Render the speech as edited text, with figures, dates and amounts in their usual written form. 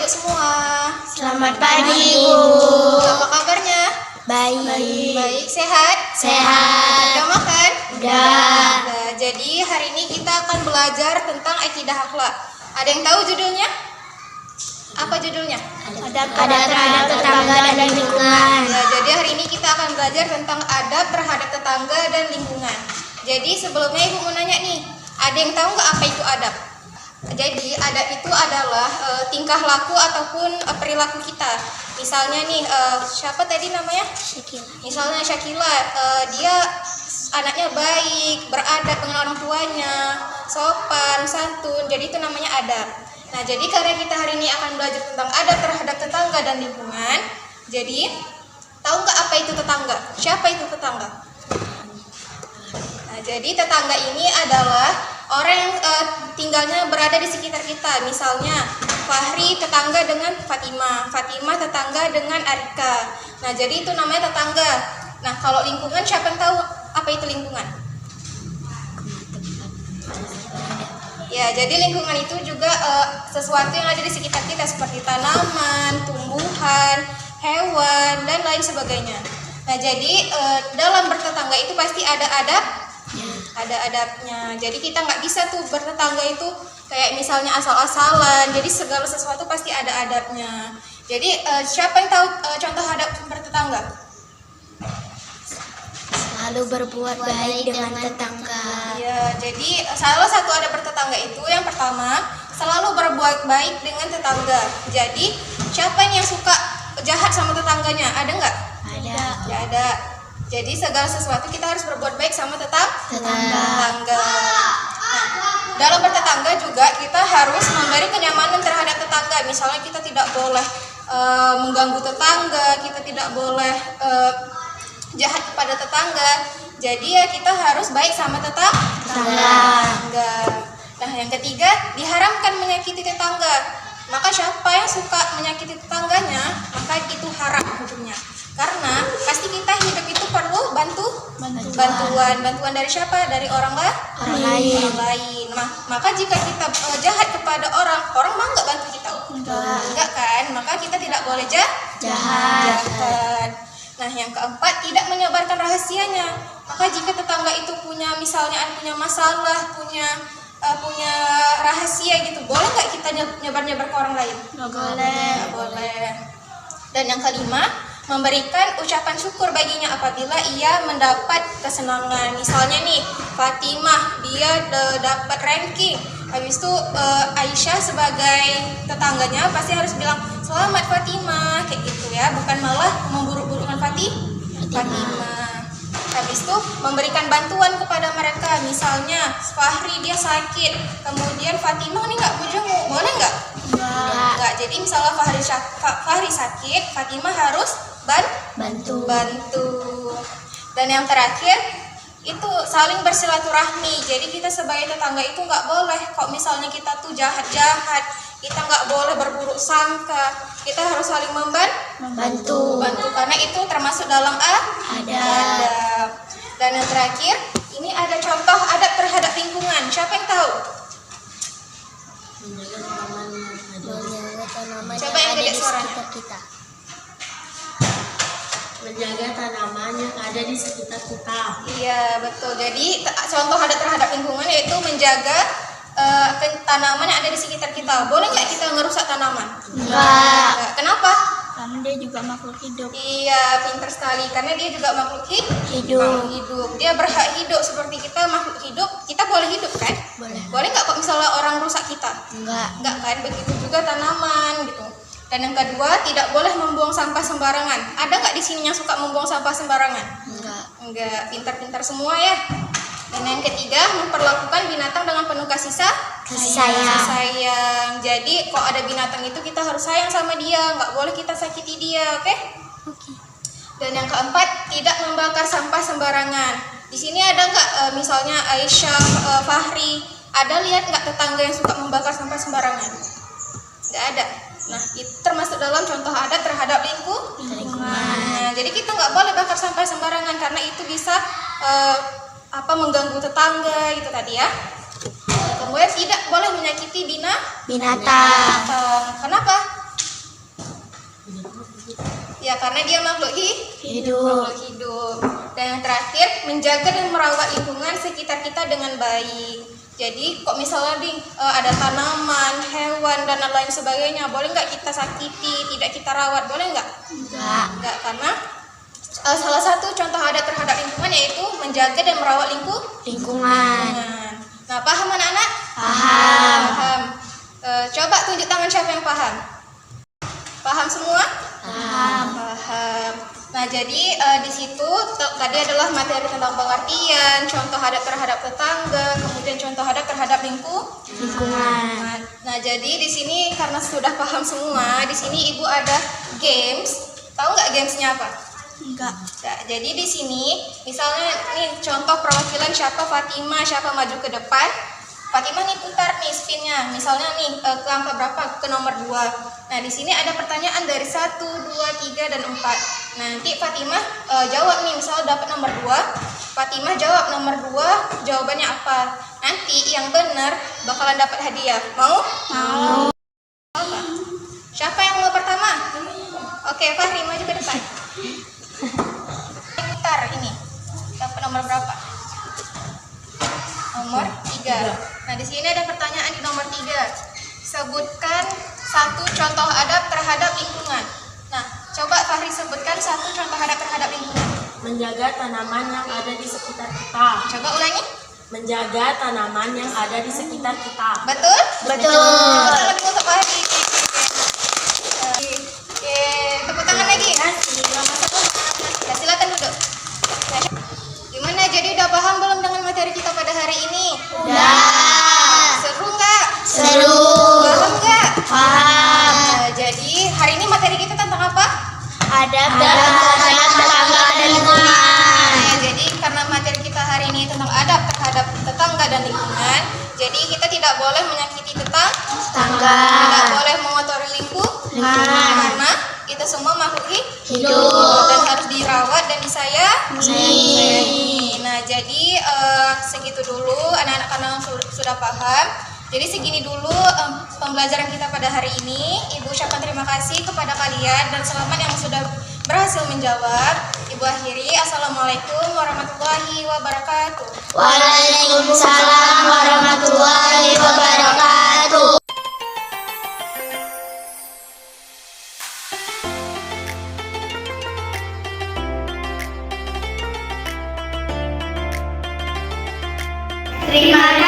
semua. Selamat pagi, Bu. Apa kabarnya? Baik. Baik, sehat? Sehat. Udah makan? Udah. Nah, jadi hari ini kita akan belajar tentang akidah akhlak. Ada yang tahu judulnya? Apa judulnya? Adab terhadap tetangga dan lingkungan. Ya, jadi hari ini kita akan belajar tentang adab terhadap tetangga dan lingkungan. Jadi sebelumnya Ibu mau nanya nih, ada yang tahu nggak apa itu adab? Jadi adab itu adalah tingkah laku ataupun perilaku kita. Misalnya nih, siapa tadi namanya? Syakila. Misalnya Syakila, dia anaknya baik, beradab dengan orang tuanya, sopan, santun. Jadi itu namanya adab. Nah, jadi karena kita hari ini akan belajar tentang adab terhadap tetangga dan lingkungan. Jadi, tahu nggak apa itu tetangga? Siapa itu tetangga? Nah, jadi tetangga ini adalah orang yang tinggalnya berada di sekitar kita. Misalnya Fahri tetangga dengan Fatimah, Fatimah tetangga dengan Arika. Nah, jadi itu namanya tetangga. Nah, kalau lingkungan, siapa yang tahu apa itu lingkungan? Ya, jadi lingkungan itu juga sesuatu yang ada di sekitar kita seperti tanaman, tumbuhan, hewan, dan lain sebagainya. Nah, jadi dalam bertetangga itu pasti ada adabnya. Jadi kita nggak bisa tuh bertetangga itu kayak misalnya asal-asalan. Jadi segala sesuatu pasti ada adabnya. Jadi siapa yang tahu contoh adab bertetangga? Lalu berbuat baik dengan tetangga. Ya, jadi salah satu adab bertetangga itu yang pertama, selalu berbuat baik dengan tetangga. Jadi siapa yang suka jahat sama tetangganya? Ada nggak? Ada. Tidak ada. Jadi segala sesuatu kita harus berbuat baik sama tetangga. Nah, dalam bertetangga juga kita harus memberi kenyamanan terhadap tetangga. Misalnya kita tidak boleh mengganggu tetangga, kita tidak boleh jahat kepada tetangga. Jadi ya kita harus baik sama tetangga. Nah, yang ketiga, diharamkan menyakiti tetangga. Maka siapa yang suka menyakiti tetangganya, maka itu haram hukumnya. Karena pasti kita hidup itu perlu bantuan dari siapa? Dari orang lain. Maka jika kita jahat kepada orang mau nggak bantu kita? Enggak kan? Maka kita tidak boleh jahat. Nah, yang keempat, tidak menyebarkan rahasianya. Maka jika tetangga itu punya masalah, punya rahasia gitu, boleh nggak kita nyebar ke orang lain? Nggak boleh. Dan yang kelima, memberikan ucapan syukur baginya apabila ia mendapat kesenangan. Misalnya nih, Fatimah dia dapat ranking. Habis itu Aisyah sebagai tetangganya pasti harus bilang selamat Fatimah, kayak gitu ya, bukan malah memburuk-burukkan Fatimah. Habis itu memberikan bantuan kepada mereka. Misalnya Fahri dia sakit, kemudian Fatimah nih nggak jenguk, boleh nggak? Nggak. Jadi misalnya Fahri sakit, Fatimah harus bantu. Dan yang terakhir itu saling bersilaturahmi. Jadi kita sebagai tetangga itu nggak boleh kok misalnya kita tuh jahat-jahat, kita nggak boleh berburuk sangka. Kita harus saling membantu karena itu termasuk dalam adab. Dan yang terakhir, ini ada contoh adab terhadap lingkungan. Siapa yang tahu? Menjaga tanaman Coba yang ada gede di suaranya. sekitar kita. Menjaga tanaman yang ada di sekitar kita. Iya, betul. Jadi contoh adab terhadap lingkungan yaitu menjaga tanaman yang ada di sekitar kita. Boleh nggak kita ngerusak tanaman? Enggak. Kenapa? Karena dia juga makhluk hidup. Iya, pintar sekali. Karena dia juga makhluk hidup. Dia berhak hidup seperti kita makhluk hidup. Kita boleh hidup kan? Boleh nggak kok misalnya orang rusak kita? Enggak kan? Begitu juga tanaman gitu. Dan yang kedua, tidak boleh membuang sampah sembarangan. Ada nggak di sini yang suka membuang sampah sembarangan? Enggak. Pintar-pintar semua ya. Dan yang ketiga, memperlakukan binatang dengan penuh kasih sayang. Jadi kok ada binatang itu kita harus sayang sama dia, nggak boleh kita sakiti dia, oke? Dan yang keempat, tidak membakar sampah sembarangan. Di sini ada nggak misalnya Aisyah, Fahri, ada lihat nggak tetangga yang suka membakar sampah sembarangan? Nggak ada. Nah, itu termasuk dalam contoh adab terhadap lingkungan. Nah, jadi kita nggak boleh bakar sampah sembarangan karena itu bisa mengganggu tetangga gitu tadi ya. Kemudian tidak boleh menyakiti binatang. Binatang. Kenapa? Ya, karena dia makhluk Hidup. makhluk hidup. Dan yang terakhir, menjaga dan merawat lingkungan sekitar kita dengan baik. Jadi, kok misalnya nih ada tanaman, hewan, dan lain sebagainya, boleh nggak kita sakiti, tidak kita rawat, boleh nggak? Nggak, karena salah satu contoh adat terhadap lingkungan yaitu menjaga dan merawat Lingkungan. Nah, paham anak-anak? Paham. Paham. Coba tunjuk tangan siapa yang paham? Paham semua? Paham. Paham. Nah, jadi di situ tadi adalah materi tentang pengertian, contoh adat terhadap tetangga, kemudian contoh adat terhadap Lingkungan. Nah, jadi di sini karena sudah paham semua, di sini Ibu ada games. Tahu nggak gamesnya apa? Enggak. Nah, jadi di sini misalnya nih contoh perwakilan siapa Fatimah, siapa maju ke depan. Fatimah nih putar nih spinnya. Misalnya nih ke angka berapa? Ke nomor 2. Nah, di sini ada pertanyaan dari 1, 2, 3 dan 4. Nanti Fatimah jawab nih, misalnya dapat nomor 2. Fatimah jawab nomor 2, jawabannya apa? Nanti yang benar bakalan dapat hadiah. Mau? Mau. Apa? Siapa yang mau pertama? Oke, Fahri maju ke depan. Putar ini. Dapat nomor berapa? Nomor 3. Nah, di sini ada pertanyaan di nomor 3. Sebutkan satu contoh adab terhadap lingkungan. Nah, coba Fahri sebutkan satu contoh adab terhadap lingkungan. Menjaga tanaman yang ada di sekitar kita. Coba ulangi. Menjaga tanaman yang ada di sekitar kita. Betul? Betul. Tepuk tangan dulu untuk Fahri. Oke, tepuk tangan lagi. Ya, silakan duduk. Nah, gimana? Jadi udah paham belum dengan materi kita pada hari ini? Udah. Seru nggak? Seru. Paham nggak? Paham. Nah, jadi hari ini materi kita tentang apa? Adab terhadap tetangga dan lingkungan. Nah, jadi karena materi kita hari ini tentang adab terhadap tetangga dan lingkungan, jadi kita tidak boleh menyakiti Tetangga. tidak boleh mengotori Lingkungan. karena kita semua makhluk Hidup. dan harus dirawat dan Sayangi. disayangi. Nah, jadi segitu dulu anak-anak karena sudah paham. Jadi segini dulu pembelajaran kita pada hari ini. Ibu ucapkan terima kasih kepada kalian dan selamat yang sudah berhasil menjawab. Ibu akhiri, Assalamualaikum warahmatullahi wabarakatuh. Waalaikumsalam warahmatullahi wabarakatuh. Terima